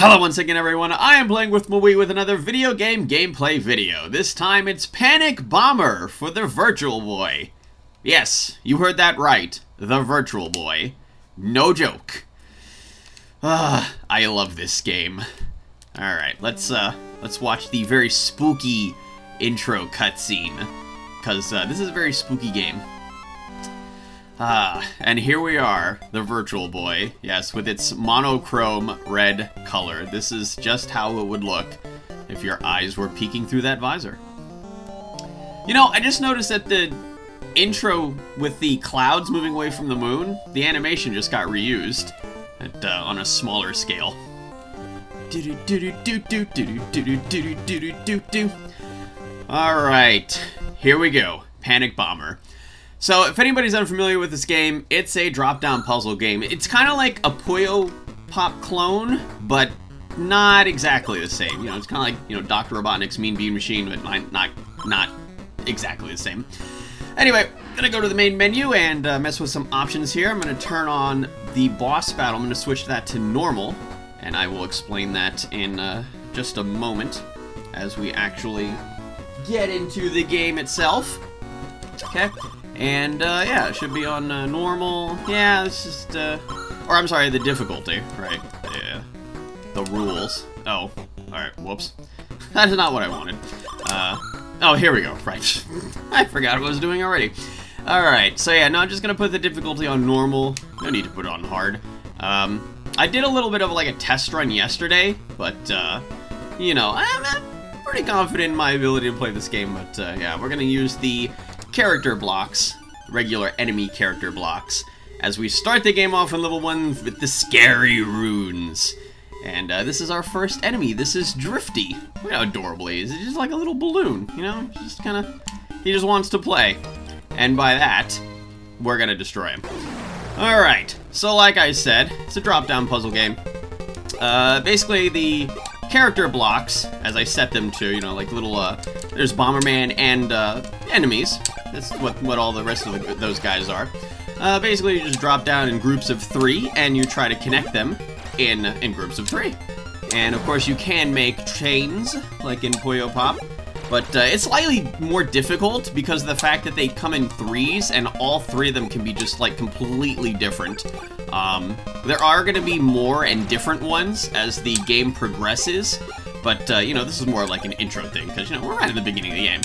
Hello once again everyone, I am playing with MahWii with another video game gameplay video. This time it's Panic Bomber for the Virtual Boy. Yes, you heard that right, the Virtual Boy. No joke. I love this game. Alright, let's watch the very spooky intro cutscene. Because this is a very spooky game. And here we are, the Virtual Boy, yes, with its monochrome red color. This is just how it would look if your eyes were peeking through that visor. You know, I just noticed that the intro with the clouds moving away from the moon, the animation just got reused on a smaller scale. Alright, here we go, Panic Bomber. So, if anybody's unfamiliar with this game, it's a drop-down puzzle game. It's kind of like a Puyo Pop clone, but not exactly the same. You know, it's kind of like, you know, Dr. Robotnik's Mean Bean Machine, but not exactly the same. Anyway, I'm gonna go to the main menu and mess with some options here. I'm gonna turn on the boss battle. I'm gonna switch that to normal, and I will explain that in just a moment as we actually get into the game itself. Okay. And, yeah, it should be on normal. Yeah, it's just, or I'm sorry, the difficulty, right? Yeah. The rules. Oh, alright, whoops. That is not what I wanted. Oh, here we go, right. I forgot what I was doing already. Alright, so yeah, now I'm just gonna put the difficulty on normal. No need to put it on hard. I did a little bit of, like, a test run yesterday, but, you know, I'm pretty confident in my ability to play this game, but, yeah, we're gonna use the character blocks, regular enemy character blocks, as we start the game off in level 1 with the scary runes. And this is our first enemy. This is Drifty. Look how adorable he is. He's just like a little balloon, you know? Just kind of, he just wants to play. And by that, we're gonna destroy him. Alright, so like I said, it's a drop-down puzzle game. Basically the character blocks, as I set them to, you know, like little, there's Bomberman and, enemies. That's what all the rest of those guys are. Basically, you just drop down in groups of 3, and you try to connect them in groups of 3. And, of course, you can make chains, like in Puyo Pop, but it's slightly more difficult because of the fact that they come in 3s, and all 3 of them can be just, like, completely different. There are going to be more and different ones as the game progresses, but, you know, this is more like an intro thing, because, you know, we're right at the beginning of the game.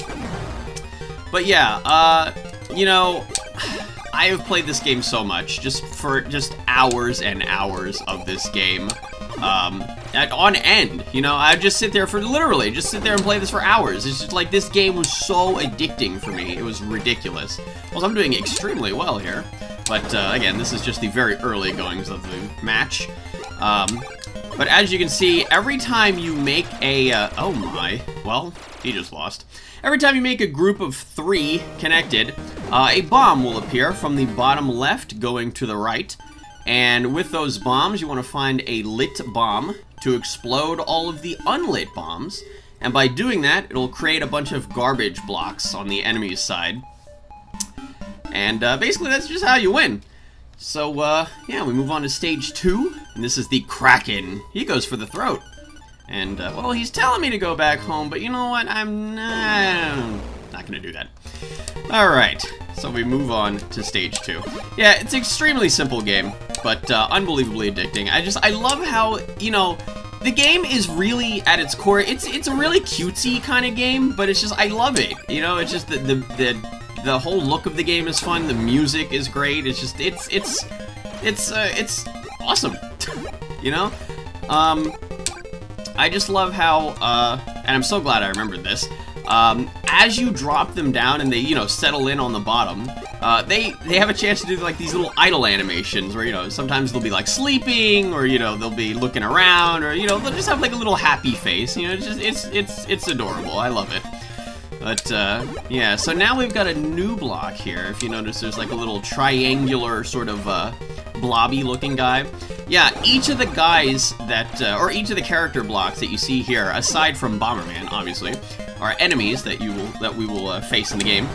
But yeah, you know, I have played this game so much, just hours and hours of this game, on end, you know, I just sit there for, literally, just sit there and play this for hours. It's just like, this game was so addicting for me, it was ridiculous. Well, I'm doing extremely well here, but, again, this is just the very early goings of the match. But as you can see, every time you make a, oh my, well, he just lost. Every time you make a group of 3 connected, a bomb will appear from the bottom left going to the right. And with those bombs, you want to find a lit bomb to explode all of the unlit bombs. And by doing that, it'll create a bunch of garbage blocks on the enemy's side. And basically, that's just how you win. So, yeah, we move on to stage 2. And this is the Kraken. He goes for the throat. And, well, he's telling me to go back home, but you know what? I'm not gonna do that. Alright, so we move on to stage 2. Yeah, it's an extremely simple game, but unbelievably addicting. I love how, you know, the game is really, at its core, it's a really cutesy kind of game, but it's just, I love it. You know, it's just the whole look of the game is fun, the music is great, it's just, it's awesome, you know? I just love how, and I'm so glad I remembered this, as you drop them down and they, you know, settle in on the bottom, they have a chance to do, like, these little idle animations where, you know, sometimes they'll be, like, sleeping, or, you know, they'll be looking around, or, you know, they'll just have, like, a little happy face, you know, it's just, it's adorable, I love it. But, yeah, so now we've got a new block here. If you notice, there's, like, a little triangular sort of, blobby-looking guy. Yeah, each of the guys that, or each of the character blocks that you see here, aside from Bomberman, obviously, are enemies that we will face in the game.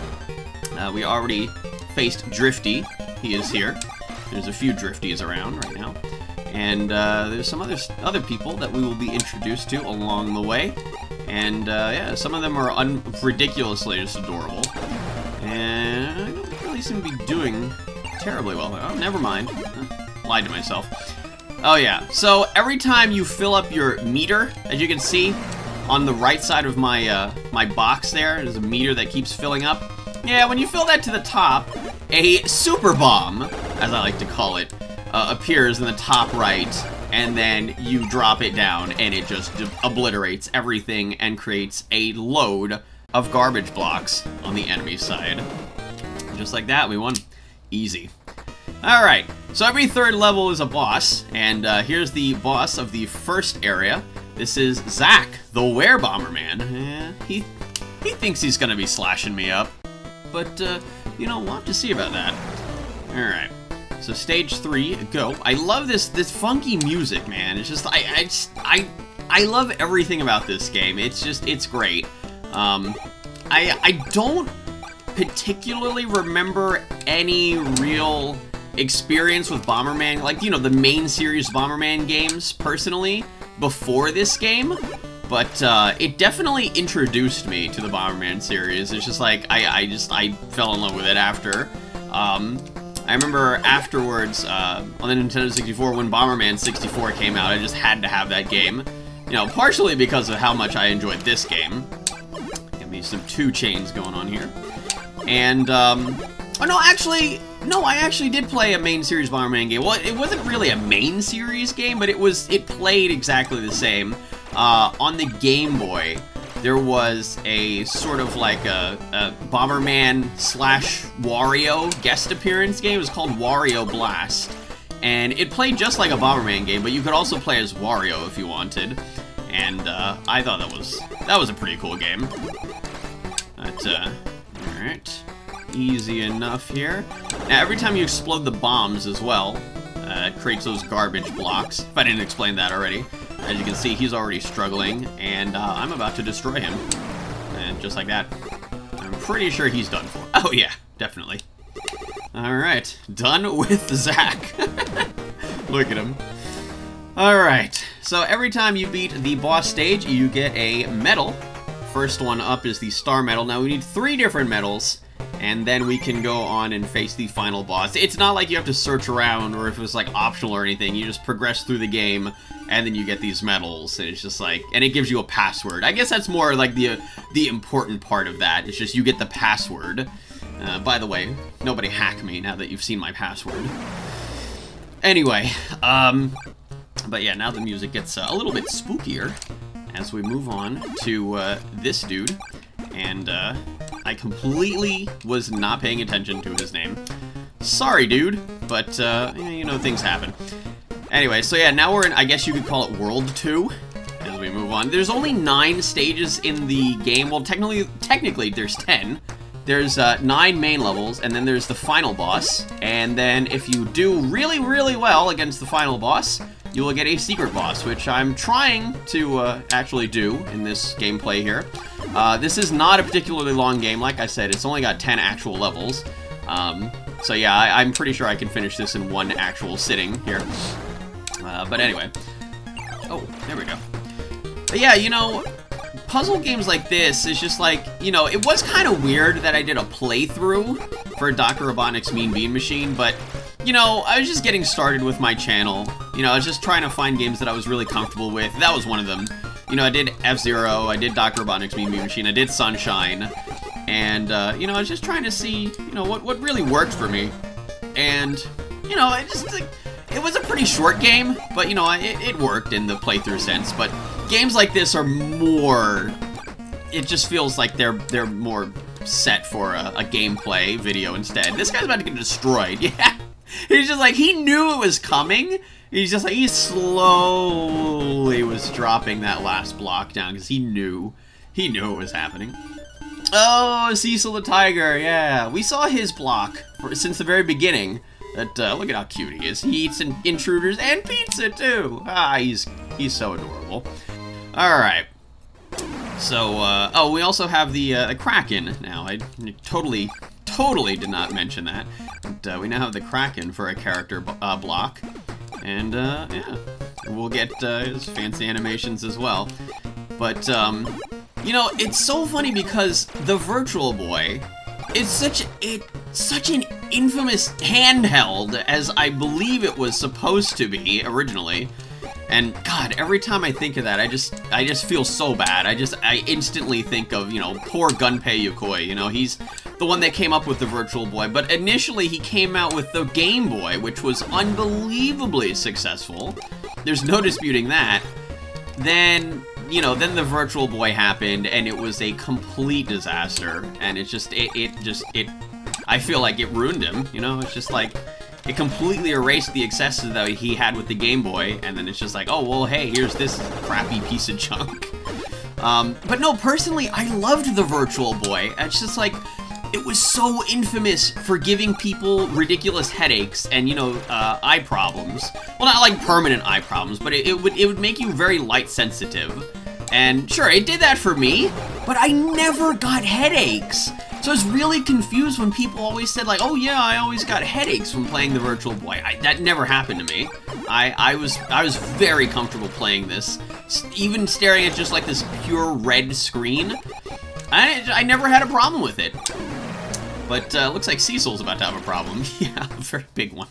We already faced Drifty. He is here. There's a few Drifties around right now. And there's some other people that we will be introduced to along the way. And yeah, some of them are ridiculously just adorable. And I don't really seem to be doing terribly well. Oh, never mind. Lied to myself. Oh yeah, so every time you fill up your meter, as you can see on the right side of my my box there's a meter that keeps filling up. Yeah, when you fill that to the top, a super bomb, as I like to call it, appears in the top right, and then you drop it down, and it just obliterates everything and creates a load of garbage blocks on the enemy side. Just like that, we won. Easy. Alright, so every third level is a boss, and here's the boss of the first area. This is Zach, the Bomberman. He thinks he's gonna be slashing me up, but, you know, we'll have to see about that. Alright, so stage 3, go. I love this funky music, man. It's just, I love everything about this game. It's great. I don't particularly remember any real experience with Bomberman, like, you know, the main series Bomberman games, personally, before this game, but it definitely introduced me to the Bomberman series. It's just like, I fell in love with it after. I remember afterwards, on the Nintendo 64, when Bomberman 64 came out, I just had to have that game. You know, partially because of how much I enjoyed this game. Give me some 2 chains going on here. And, oh no, I actually did play a main series Bomberman game. Well, it wasn't really a main series game, but it played exactly the same. On the Game Boy, there was a sort of like a Bomberman / Wario guest appearance game. It was called Wario Blast. And it played just like a Bomberman game, but you could also play as Wario if you wanted. And, I thought that was a pretty cool game. But, alright. Easy enough here. Now, every time you explode the bombs as well, it creates those garbage blocks. If I didn't explain that already. As you can see, he's already struggling, and I'm about to destroy him. And just like that, I'm pretty sure he's done for. Oh yeah, definitely. Alright, done with Zach. Look at him. Alright, so every time you beat the boss stage, you get a medal. First one up is the star medal. Now we need 3 different medals, and then we can go on and face the final boss. It's not like you have to search around, or if it's like optional or anything. You just progress through the game, and then you get these medals. And it's just like, and it gives you a password. I guess that's more like the important part of that. It's just you get the password. By the way, nobody hack me now that you've seen my password. Anyway, but yeah, now the music gets a little bit spookier as we move on to this dude. And I completely was not paying attention to his name. Sorry, dude, but you know, things happen. Anyway, so yeah, now we're in, I guess you could call it World 2, as we move on. There's only 9 stages in the game. Well, technically there's 10. There's 9 main levels, and then there's the final boss. And then if you do really, really well against the final boss, you will get a secret boss, which I'm trying to actually do in this gameplay here. This is not a particularly long game. Like I said, it's only got 10 actual levels. So yeah, I'm pretty sure I can finish this in 1 actual sitting here. But anyway. Oh, there we go. But yeah, you know, puzzle games like this is just like, you know, it was kind of weird that I did a playthrough for Dr. Robotnik's Mean Bean Machine, but, you know, I was just getting started with my channel. You know, I was just trying to find games that I was really comfortable with. That was one of them. You know, I did F-Zero, I did Dr. Robotnik's Mean Bean Machine, I did Sunshine, and, you know, I was just trying to see, you know, what really worked for me. And, you know, it was a pretty short game, but, you know, it worked in the playthrough sense. But games like this are more, it just feels like they're more set for a gameplay video instead. This guy's about to get destroyed. Yeah, he's just like, he knew it was coming. He's just like, he slowly was dropping that last block down because he knew it was happening. Oh, Cecil the Tiger, yeah. We saw his block since the very beginning. Look at how cute he is. He eats intruders and pizza, too. Ah, he's so adorable. Alright. So, oh, we also have the Kraken now. I totally did not mention that. But we now have the Kraken for a character block. And, yeah, we'll get his fancy animations as well. But, you know, it's so funny because the Virtual Boy is such an infamous handheld, as I believe it was supposed to be originally. And God, every time I think of that, I just feel so bad. I instantly think of, you know, poor Gunpei Yokoi. You know, he's the one that came up with the Virtual Boy, but initially he came out with the Game Boy, which was unbelievably successful. There's no disputing that. Then, you know, then the Virtual Boy happened, and it was a complete disaster. And it's just, I feel like it ruined him. You know, it's just like, it completely erased the successes that he had with the Game Boy, and then it's just like, oh, well, hey, here's this crappy piece of junk. But no, personally, I loved the Virtual Boy. It's just like, it was so infamous for giving people ridiculous headaches and, you know, eye problems. Well, not like permanent eye problems, but it would make you very light sensitive. And sure, it did that for me, but I never got headaches. So I was really confused when people always said, like, oh yeah, I always got headaches from playing the Virtual Boy. That never happened to me. I was very comfortable playing this. Even staring at just like this pure red screen, I never had a problem with it. But looks like Cecil's about to have a problem. Yeah, a very big one.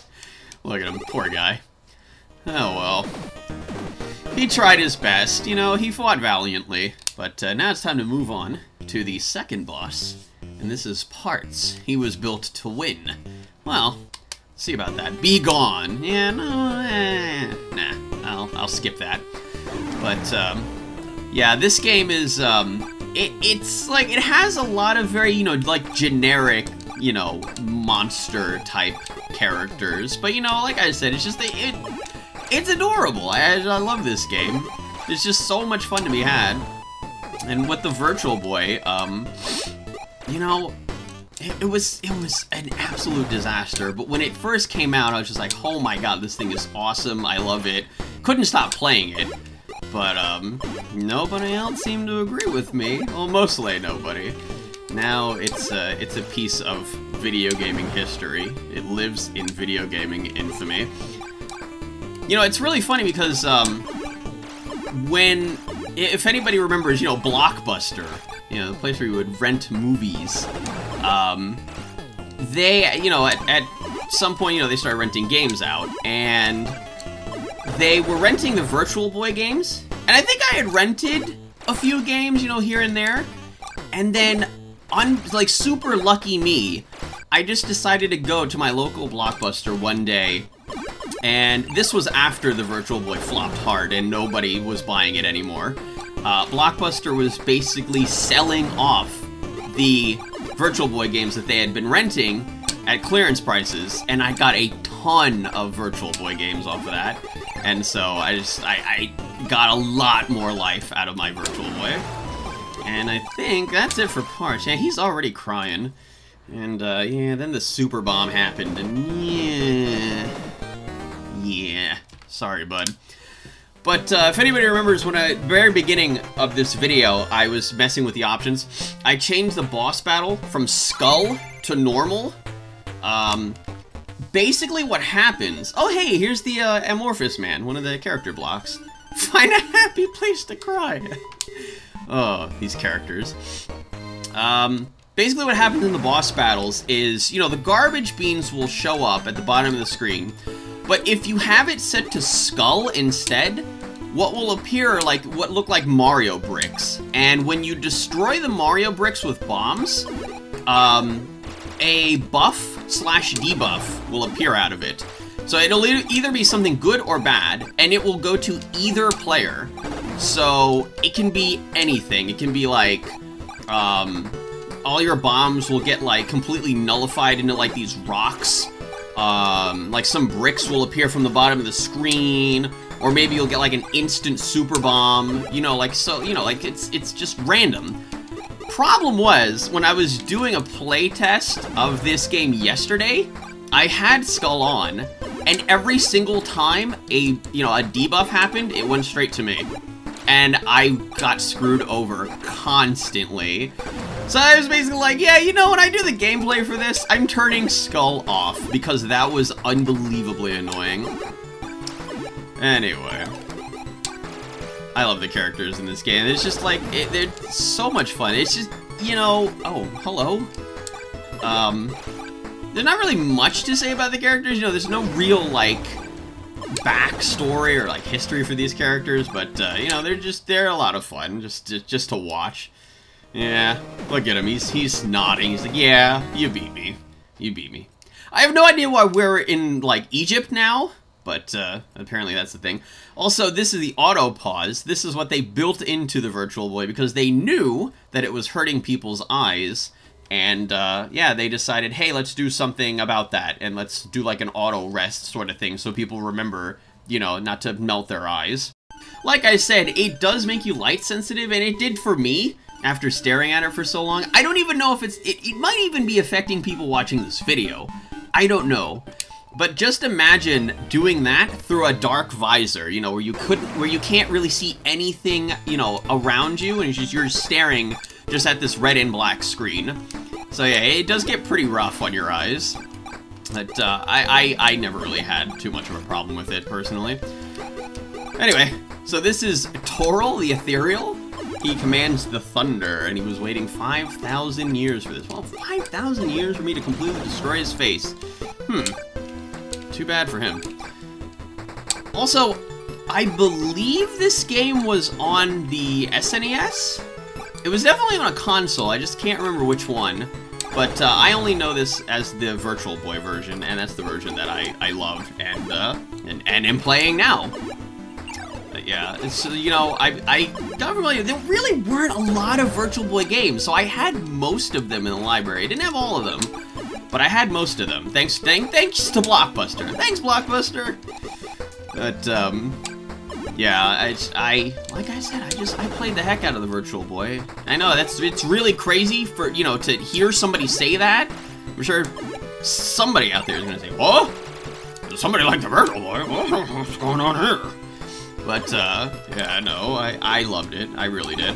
Look at him, poor guy. Oh well. He tried his best, you know, he fought valiantly. But now it's time to move on to the second boss. And this is Parts. He was built to win. Well, let's see about that. Be gone. Yeah, no, nah, I'll skip that. But, yeah, this game is, it's like, it has a lot of very, you know, like, generic, you know, monster-type characters. But, you know, like I said, it's just, it's adorable. I love this game. It's just so much fun to be had. And with the Virtual Boy, you know, it was an absolute disaster. But when it first came out, I was just like, oh my god, this thing is awesome. I love it. Couldn't stop playing it. But, nobody else seemed to agree with me. Well, mostly nobody. Now it's a piece of video gaming history. It lives in video gaming infamy. You know, it's really funny because, if anybody remembers, you know, Blockbuster, you know, the place where you would rent movies, they, you know, at some point, you know, they started renting games out, and they were renting the Virtual Boy games, and I think I had rented a few games, you know, here and there, and then, like, super lucky me, I just decided to go to my local Blockbuster one day, and this was after the Virtual Boy flopped hard and nobody was buying it anymore. Blockbuster was basically selling off the Virtual Boy games that they had been renting at clearance prices, and I got a ton of Virtual Boy games off of that. And so I got a lot more life out of my Virtual Boy. And I think that's it for Parts. Yeah, he's already crying. And yeah, then the super bomb happened, and yeah, sorry, bud. But if anybody remembers, when at the very beginning of this video, I was messing with the options. I changed the boss battle from Skull to Normal. Basically what happens... Oh, hey, here's the Amorphous Man, one of the character blocks. Find a happy place to cry. Oh, these characters. Basically what happens in the boss battles is, you know, the garbage beans will show up at the bottom of the screen. But if you have it set to Skull instead, what will appear like what look like Mario bricks. And when you destroy the Mario bricks with bombs, a buff/debuff will appear out of it. So it'll either be something good or bad, and it will go to either player. So it can be anything. It can be like, all your bombs will get like completely nullified into like these rocks. Like some bricks will appear from the bottom of the screen, or maybe you'll get like an instant super bomb, you know, like, so, you know, like, it's just random. Problem was, when I was doing a play test of this game yesterday, I had Skull on, and every single time a debuff happened, it went straight to me. And I got screwed over constantly. So I was basically like, yeah, you know, when I do the gameplay for this, I'm turning Skull off, because that was unbelievably annoying. Anyway. I love the characters in this game. It's just like, they're so much fun. It's just, you know... Oh, hello. There's not really much to say about the characters. You know, there's no real, like, backstory or, like, history for these characters. But, you know, they're a lot of fun just to watch. Yeah, look at him. He's nodding. He's like, yeah, you beat me. You beat me. I have no idea why we're in, like, Egypt now. But, apparently that's the thing. Also, this is the auto pause. This is what they built into the Virtual Boy because they knew that it was hurting people's eyes. And, yeah, they decided, hey, let's do something about that. And let's do, like, an auto rest sort of thing so people remember, you know, not to melt their eyes. Like I said, it does make you light sensitive, and it did for me after staring at it for so long. I don't even know if it might even be affecting people watching this video. I don't know. But just imagine doing that through a dark visor, you know, where you can't really see anything, you know, around you, and you're staring just at this red and black screen. So yeah, it does get pretty rough on your eyes. But I never really had too much of a problem with it personally. Anyway, so this is Toril the Ethereal. He commands the thunder, and he was waiting 5,000 years for this. Well, 5,000 years for me to completely destroy his face. Too bad for him. Also, I believe this game was on the SNES? It was definitely on a console, I just can't remember which one. But I only know this as the Virtual Boy version, and that's the version that I love and am playing now. But yeah, it's, you know, I got familiar. There really weren't a lot of Virtual Boy games, so I had most of them in the library. I didn't have all of them. But I had most of them. Thanks to Blockbuster. Thanks, Blockbuster! But, yeah, like I said, I played the heck out of the Virtual Boy. I know, it's really crazy for, you know, to hear somebody say that. I'm sure somebody out there is gonna say, oh? Does somebody like the Virtual Boy? What's going on here? But, yeah, no, I loved it. I really did.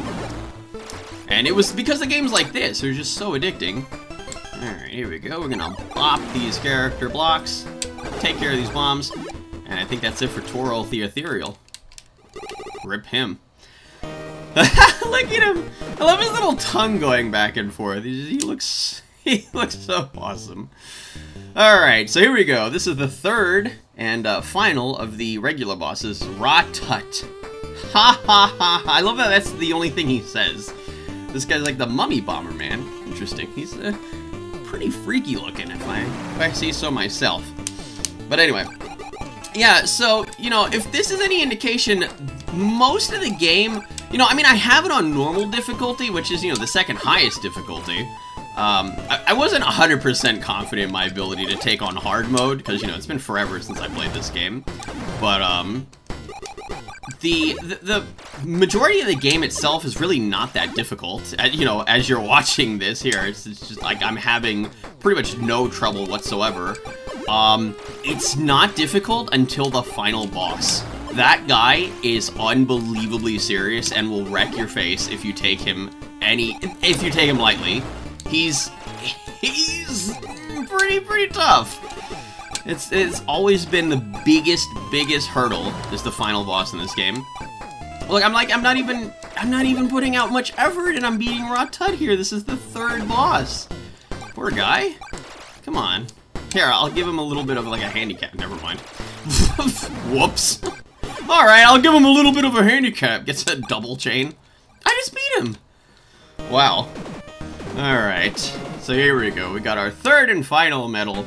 And it was because of games like this. They're just so addicting. Alright, here we go. We're gonna bop these character blocks, take care of these bombs, and I think that's it for Toril the Ethereal. Rip him. Look at him! I love his little tongue going back and forth. He looks so awesome. Alright, so here we go. This is the third and final of the regular bosses, Ra-Tut. Ha ha ha! I love that that's the only thing he says. This guy's like the mummy Bomberman. Interesting. He's pretty freaky looking, if I say so myself. But anyway, yeah, so, you know, if this is any indication, most of the game, you know, I mean, I have it on normal difficulty, which is, you know, the second highest difficulty. I wasn't 100% confident in my ability to take on hard mode, because, you know, it's been forever since I played this game. But, the majority of the game itself is really not that difficult. You know, as you're watching this here, it's just like I'm having pretty much no trouble whatsoever. It's not difficult until the final boss. That guy is unbelievably serious and will wreck your face if you take him lightly. He's pretty tough. It's always been the biggest hurdle is the final boss in this game. Look, I'm not even putting out much effort and I'm beating Ra-Tut here. This is the third boss. Poor guy. Come on. Here, I'll give him a little bit of like a handicap. Never mind. Whoops. Alright, I'll give him a little bit of a handicap. Gets a double chain. I just beat him. Wow. Alright. So here we go. We got our third and final medal.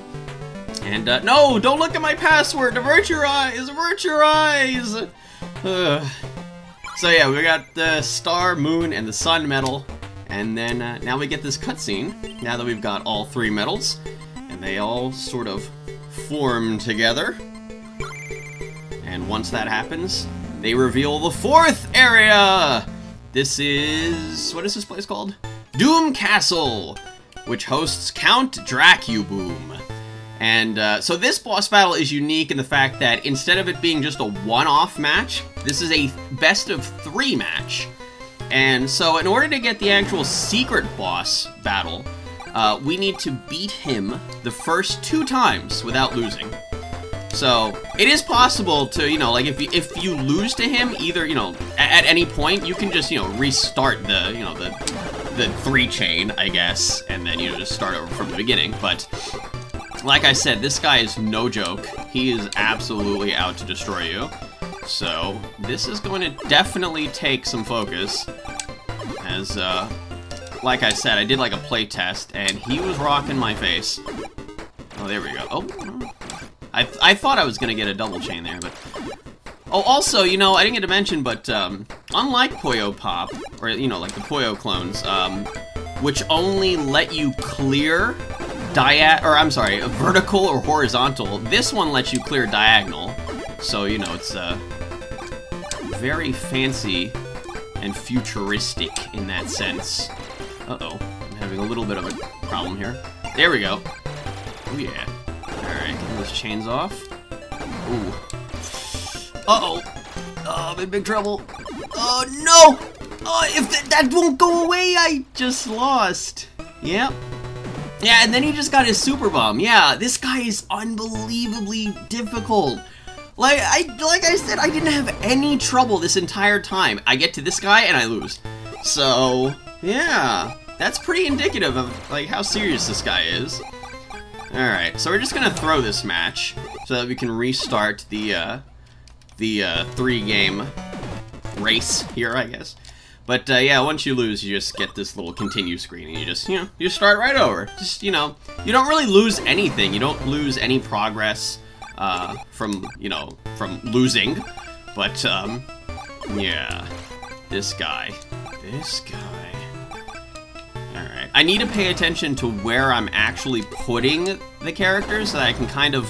And, no! Don't look at my password! Avert your eyes! Avert your eyes! So yeah, we got the Star, Moon, and the Sun medal. And then, now we get this cutscene, now that we've got all three medals. And they all sort of form together. And once that happens, they reveal the fourth area! This is... what is this place called? Doom Castle! Which hosts Count Dracuboom. And so this boss battle is unique in the fact that instead of it being just a one-off match, this is a best of 3 match. And so in order to get the actual secret boss battle, we need to beat him the first 2 times without losing. So, it is possible to, you know, like, if you lose to him, either, you know, at any point, you can just, you know, restart the, you know, the 3 chain, I guess, and then, you know, just start over from the beginning. But, like I said, this guy is no joke. He is absolutely out to destroy you. So, this is going to definitely take some focus, as, like I said, I did, like, a play test, and he was rocking my face. Oh, there we go. Oh, I thought I was gonna get a double chain there, but... Oh, also, you know, I didn't get to mention, but, unlike Puyo Pop, or, you know, like the Puyo clones, which only let you clear vertical or horizontal, this one lets you clear diagonal. So, you know, it's, very fancy and futuristic in that sense. Uh-oh, I'm having a little bit of a problem here. There we go. Oh, yeah. Alright, get those chains off. Ooh. Uh-oh. Oh, I'm in big trouble. Oh, no! Oh, if that won't go away, I just lost. Yep. Yeah, and then he just got his super bomb. Yeah, this guy is unbelievably difficult. Like I said, I didn't have any trouble this entire time. I get to this guy and I lose. So, yeah. That's pretty indicative of, like, how serious this guy is. Alright, so we're just gonna throw this match so that we can restart the 3-game race here, I guess. But, yeah, once you lose, you just get this little continue screen, and you just, you know, you start right over. Just, you know, you don't really lose anything. You don't lose any progress, from, you know, from losing. But, yeah, this guy. Alright, I need to pay attention to where I'm actually putting the characters so that I can kind of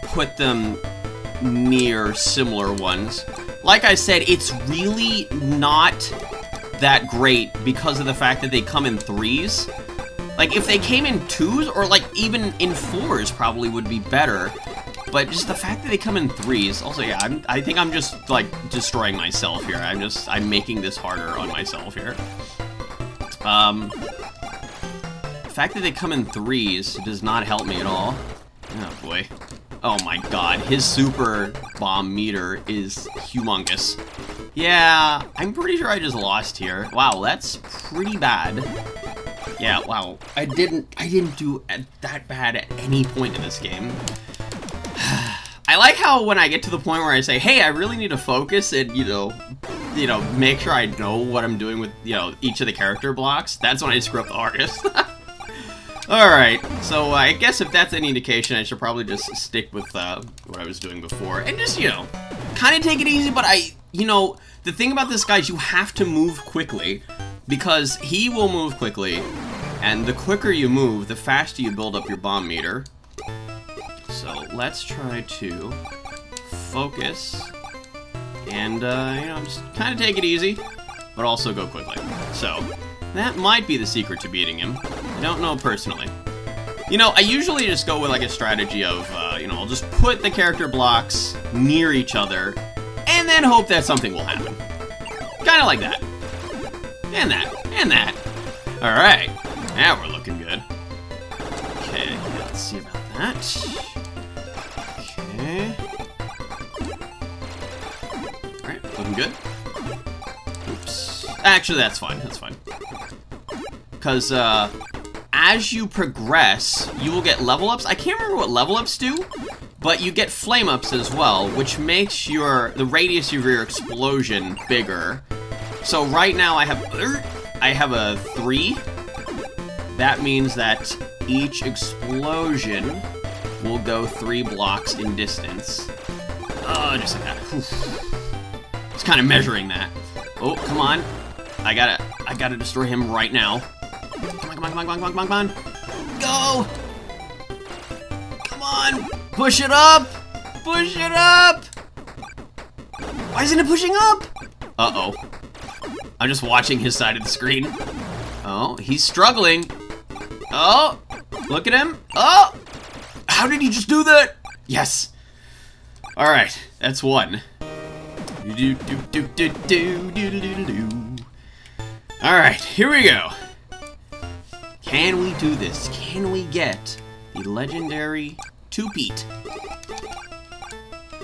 put them near similar ones. Like I said, it's really not that great because of the fact that they come in 3s. Like, if they came in 2s, or like even in 4s probably would be better. But just the fact that they come in 3s, also, yeah, I think I'm just, like, destroying myself here. I'm making this harder on myself here. The fact that they come in 3s does not help me at all. Oh, boy. Oh, my God. His super bomb meter is humongous. Yeah, I'm pretty sure I just lost here. Wow, that's pretty bad. Yeah, wow. I didn't do that bad at any point in this game. I like how when I get to the point where I say, hey, I really need to focus and, you know, make sure I know what I'm doing with, you know, each of the character blocks. That's when I screw up the hardest. Alright, so I guess if that's any indication, I should probably just stick with what I was doing before. And just, you know, kind of take it easy, but you know, the thing about this guy is you have to move quickly. Because he will move quickly, and the quicker you move, the faster you build up your bomb meter. So let's try to focus. And, you know, just kind of take it easy, but also go quickly. So, that might be the secret to beating him. I don't know personally. You know, I usually just go with, like, a strategy of, you know, I'll just put the character blocks near each other, and then hope that something will happen. Kind of like that. And that. And that. Alright. Now we're looking good. Okay, let's see about that. Okay. Alright, looking good. Oops. Actually, that's fine. That's fine. Because, as you progress, you will get level ups. I can't remember what level ups do, but you get flame ups as well, which makes the radius of your explosion bigger. So right now I have a 3. That means that each explosion will go 3 blocks in distance. Just like that. Oof. Just kind of measuring that. Oh, come on. I gotta destroy him right now. Come on. Go! Come on! Push it up! Push it up! Why isn't it pushing up? Uh-oh. I'm just watching his side of the screen. Oh, he's struggling. Oh, look at him. Oh! How did he just do that? Yes. Alright, that's 1. Alright, here we go. Can we do this? Can we get the legendary 2-peat?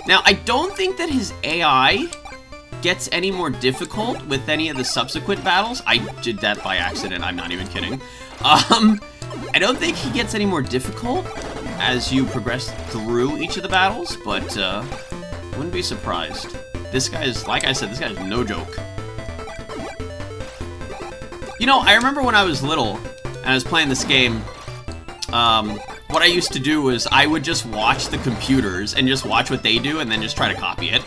Now, I don't think that his AI gets any more difficult with any of the subsequent battles. I did that by accident, I'm not even kidding. I don't think he gets any more difficult as you progress through each of the battles, but wouldn't be surprised. This guy is, like I said, this guy is no joke. You know, I remember when I was little and I was playing this game, what I used to do was I would just watch the computers and just watch what they do and then just try to copy it.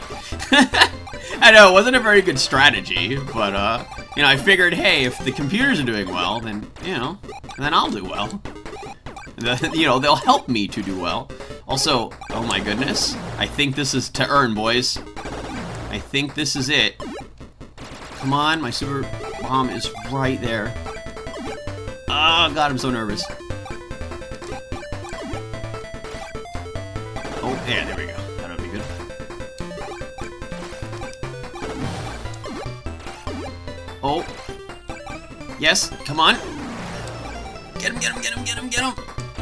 I know, it wasn't a very good strategy, but, you know, I figured, hey, if the computers are doing well, then, you know, then I'll do well. You know, they'll help me to do well. Also, oh my goodness, I think this is to earn, boys. I think this is it. Come on, my super bomb is right there. Oh, God, I'm so nervous. Oh, yeah, there we go. That'll be good. Oh. Yes, come on. Get him, get him, get him, get him, get him.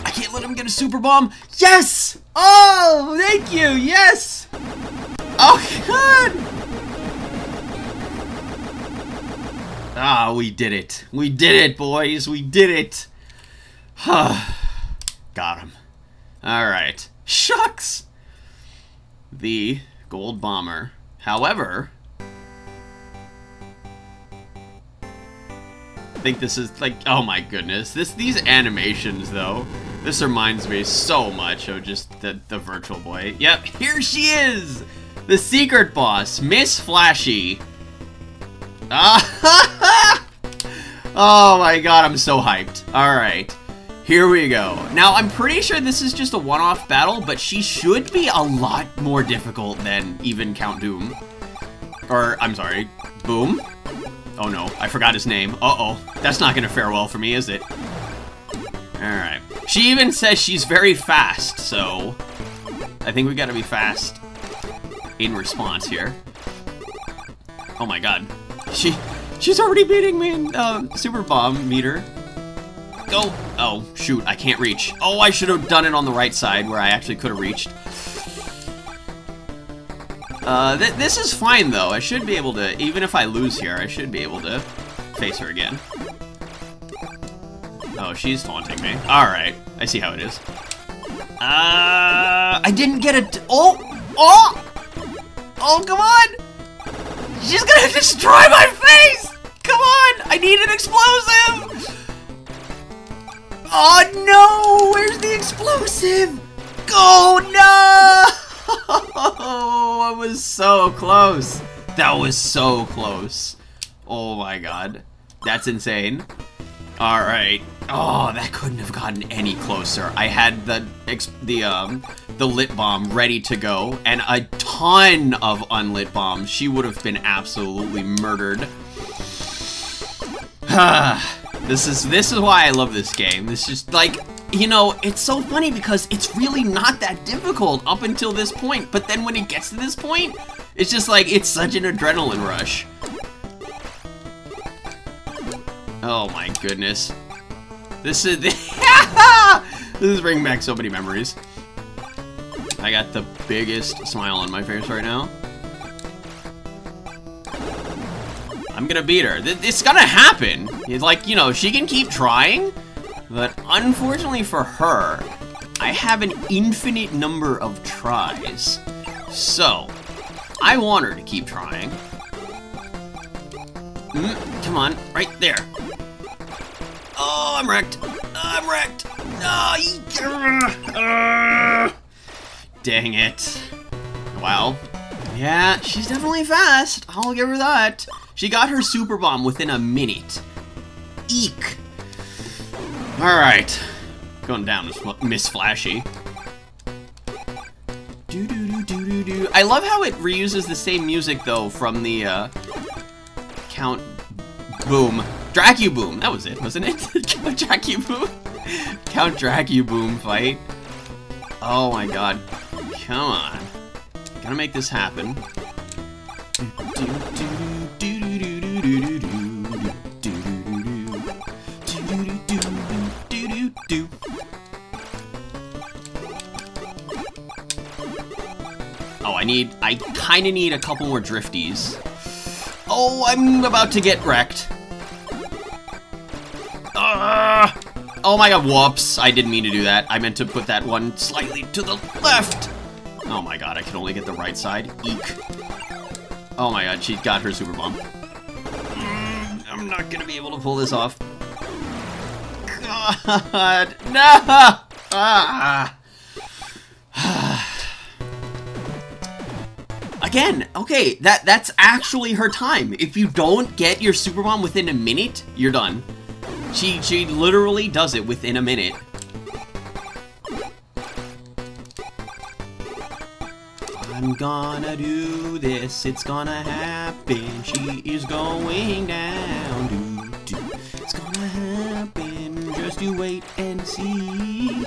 I can't let him get a super bomb. Yes! Oh, thank you, yes! Oh, God! Ah, we did it. We did it, boys. We did it. Got him. Alright. Shucks! The gold bomber. However, I think this is like, oh my goodness. These animations, though, this reminds me so much of just the Virtual Boy. Yep, here she is! The secret boss, Miss Flashy. Oh my God, I'm so hyped. Alright, here we go. Now, I'm pretty sure this is just a one-off battle, but she should be a lot more difficult than even Count Doom. Or, I'm sorry, Boom? Oh no, I forgot his name. Uh-oh, that's not gonna fare well for me, is it? Alright. She even says she's very fast, so I think we gotta be fast in response here. Oh my God. She's already beating me in Super Bomb meter. Go! Oh, shoot, I can't reach. Oh, I should have done it on the right side where I actually could have reached. This is fine, though. I should be able to, even if I lose here, I should be able to face her again. Oh, she's taunting me. Alright, I see how it is. I didn't get it. Oh! Oh! Oh, come on! She's gonna destroy my face! Come on! I need an explosive! Oh, no! Where's the explosive? Go, no! I was so close. That was so close. Oh my God. That's insane. Alright. Oh, that couldn't have gotten any closer. I had the lit bomb ready to go, and a ton of unlit bombs. She would have been absolutely murdered. This is why I love this game. This is just like, you know, it's so funny because it's really not that difficult up until this point, but then when it gets to this point, it's just like, it's such an adrenaline rush. Oh my goodness. This is this is bringing back so many memories. I got the biggest smile on my face right now. I'm gonna beat her. It's gonna happen. It's like, you know, she can keep trying, but unfortunately for her, I have an infinite number of tries. So, I want her to keep trying. Come on, right there. Oh, I'm wrecked. I'm wrecked. Oh, dang it. Wow. Yeah, she's definitely fast. I'll give her that. She got her super bomb within a minute. Eek. Alright. Going down with Miss Flashy. I love how it reuses the same music, though, from the, Count Boom. Dracu-Boom. That was it, wasn't it? Count Dracu-Boom. Count Dracu-Boom fight. Oh my God. Come on. Gotta make this happen. I kind of need a couple more drifties. Oh, I'm about to get wrecked. Oh my god, whoops. I didn't mean to do that. I meant to put that one slightly to the left. Oh my god, I can only get the right side. Eek. Oh my god, she got her super bomb. I'm not gonna be able to pull this off. God, no! Again, okay, that's actually her time. If you don't get your super bomb within a minute, you're done. She literally does it within a minute. I'm gonna do this, it's gonna happen. She is going down. It's gonna happen. Just you wait and see.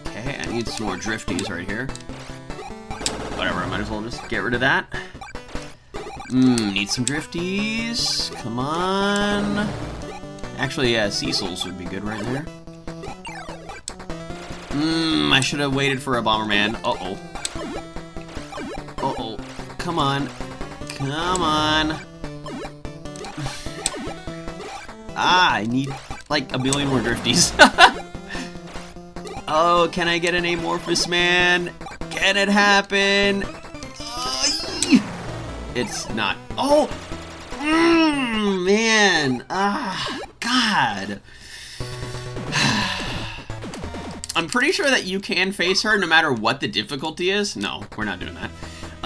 Okay, I need some more drifties right here. Whatever, I might as well just get rid of that. Need some drifties. Come on. Actually, yeah, Cecil's would be good right there. I should have waited for a Bomberman. Uh-oh. Uh-oh. Come on. Come on. I need, like, a million more drifties. Oh, can I get an Amorphous Man? Can it happen? It's not. Oh! Man. God. I'm pretty sure that you can face her no matter what the difficulty is. No, we're not doing that.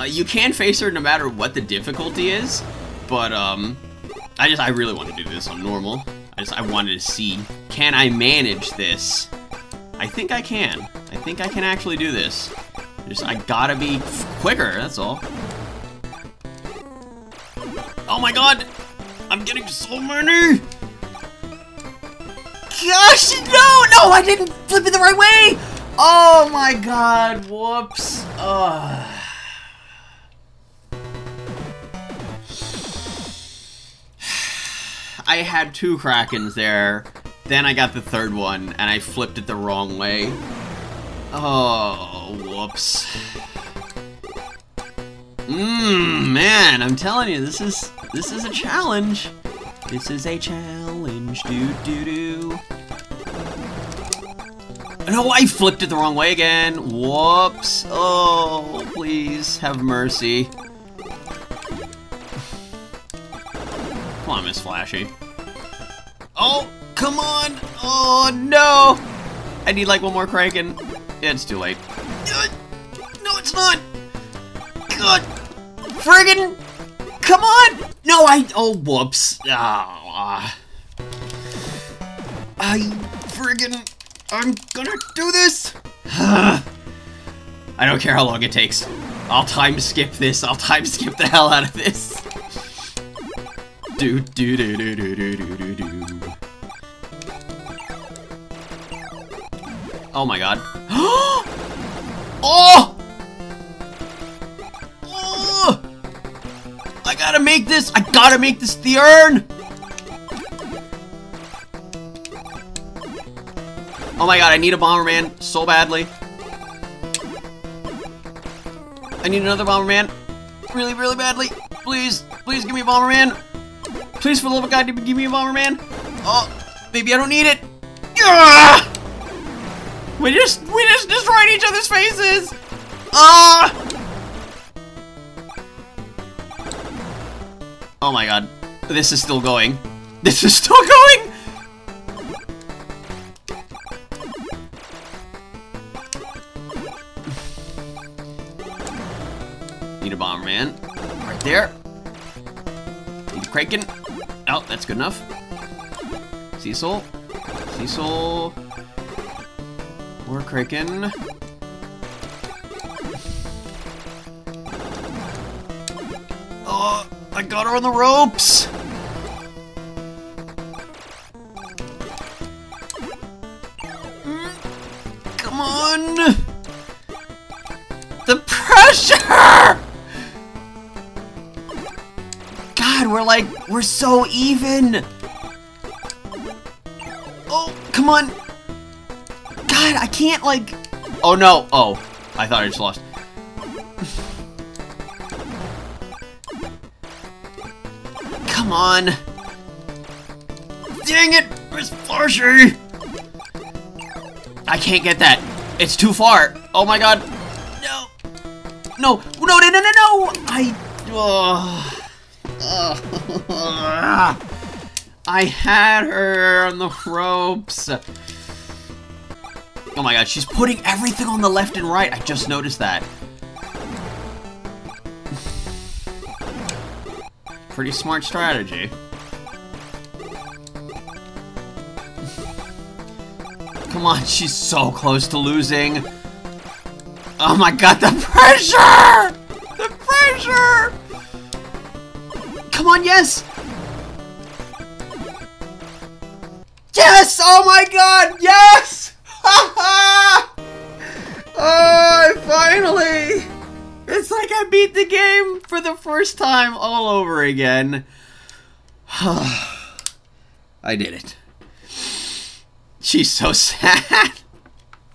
You can face her no matter what the difficulty is, but I really want to do this on normal. I wanted to see, can I manage this? I think I can. I think I can actually do this. I gotta be quicker, that's all. Oh my god! I'm getting so many! Gosh, no! I didn't flip it the right way! Oh my god, whoops. I had two Krakens there, then I got the third one, and I flipped it the wrong way. Oh, whoops. Man, I'm telling you, this is a challenge. This is a challenge, do. No, I flipped it the wrong way again. Whoops. Oh, please have mercy. Come on, Miss Flashy. Oh, come on. Oh, no. I need like one more Kraken. It's too late. No, it's not. God. Friggin'. Come on. No, oh, whoops. I'm gonna do this. I don't care how long it takes. I'll time skip this. I'll time skip the hell out of this. Do. Oh my god. Oh! Oh! I gotta make this the urn! Oh my god, I need a Bomberman so badly. I need another Bomberman. Really, really badly. Please give me a Bomberman. Please, for the love of God, give me a Bomberman. Oh, maybe I don't need it. Yeah! We just destroyed each other's faces. Oh my god. This is still going. This is still going! Need a Bomberman. Right there. Need a Kraken. Oh, that's good enough. Cecil. More Kraken. Oh, I got her on the ropes! Come on! The pressure! God, we're so even! Oh, come on! God, I can't, like... Oh, no. Oh, I thought I just lost. Come on. Dang it, Miss Flashy. I can't get that. It's too far. Oh, my God. No. No. No, no, no, no, no. I had her on the ropes. Oh my God, she's putting everything on the left and right. I just noticed that. Pretty smart strategy. Come on, she's so close to losing. Oh my God, the pressure! The pressure! Come on, yes! Yes! Oh my God, yes! Oh, finally! It's like I beat the game for the first time all over again. I did it. She's so sad.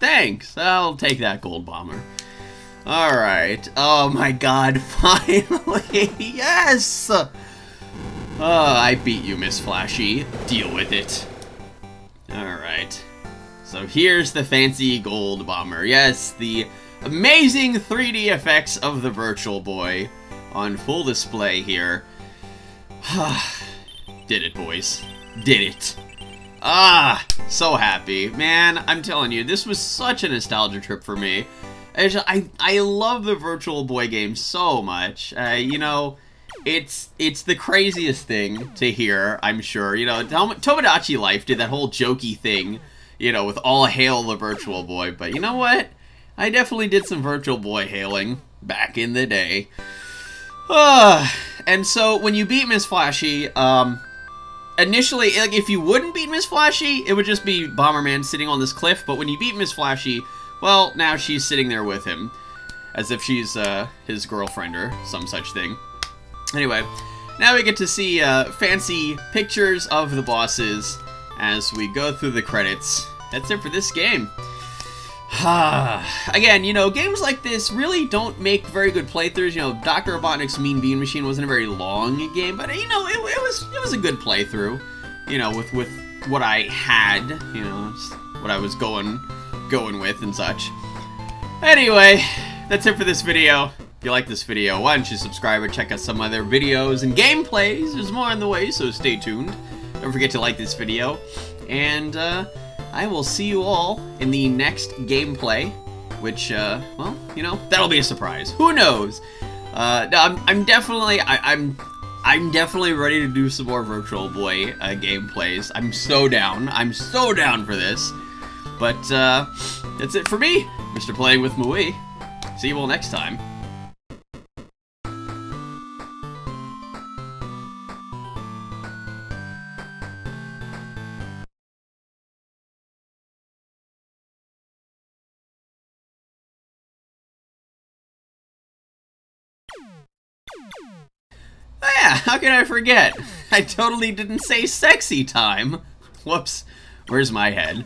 Thanks. I'll take that gold bomber. Alright. Oh my God, finally! Yes! Oh, I beat you, Miss Flashy. Deal with it. Alright. So here's the fancy gold bomber. Yes, the amazing 3D effects of the Virtual Boy on full display here. Did it, boys. Did it. Ah, so happy. Man, I'm telling you, this was such a nostalgia trip for me. I love the Virtual Boy game so much. You know, it's the craziest thing to hear, I'm sure. You know, Tomodachi Life did that whole jokey thing, you know, with all hail the Virtual Boy. But you know what? I definitely did some Virtual Boy hailing back in the day. And so when you beat Miss Flashy, initially, like, if you wouldn't beat Miss Flashy, it would just be Bomberman sitting on this cliff. But when you beat Miss Flashy, well, now she's sitting there with him, as if she's his girlfriend or some such thing. Anyway, now we get to see fancy pictures of the bosses as we go through the credits. That's it for this game. Again, you know, games like this really don't make very good playthroughs. You know, Dr. Robotnik's Mean Bean Machine wasn't a very long game, but you know, it was a good playthrough. You know, with what I had, you know, what I was going with and such. Anyway, that's it for this video. If you like this video, why don't you subscribe and check out some other videos and gameplays. There's more on the way, so stay tuned. Don't forget to like this video, and I will see you all in the next gameplay, which, well, you know, that'll be a surprise. Who knows? I'm definitely ready to do some more Virtual Boy gameplays. I'm so down. I'm so down for this. But that's it for me, Mr. Playing with MahWii. See you all next time. Oh yeah, how can I forget? I totally didn't say sexy time. Whoops. Where's my head?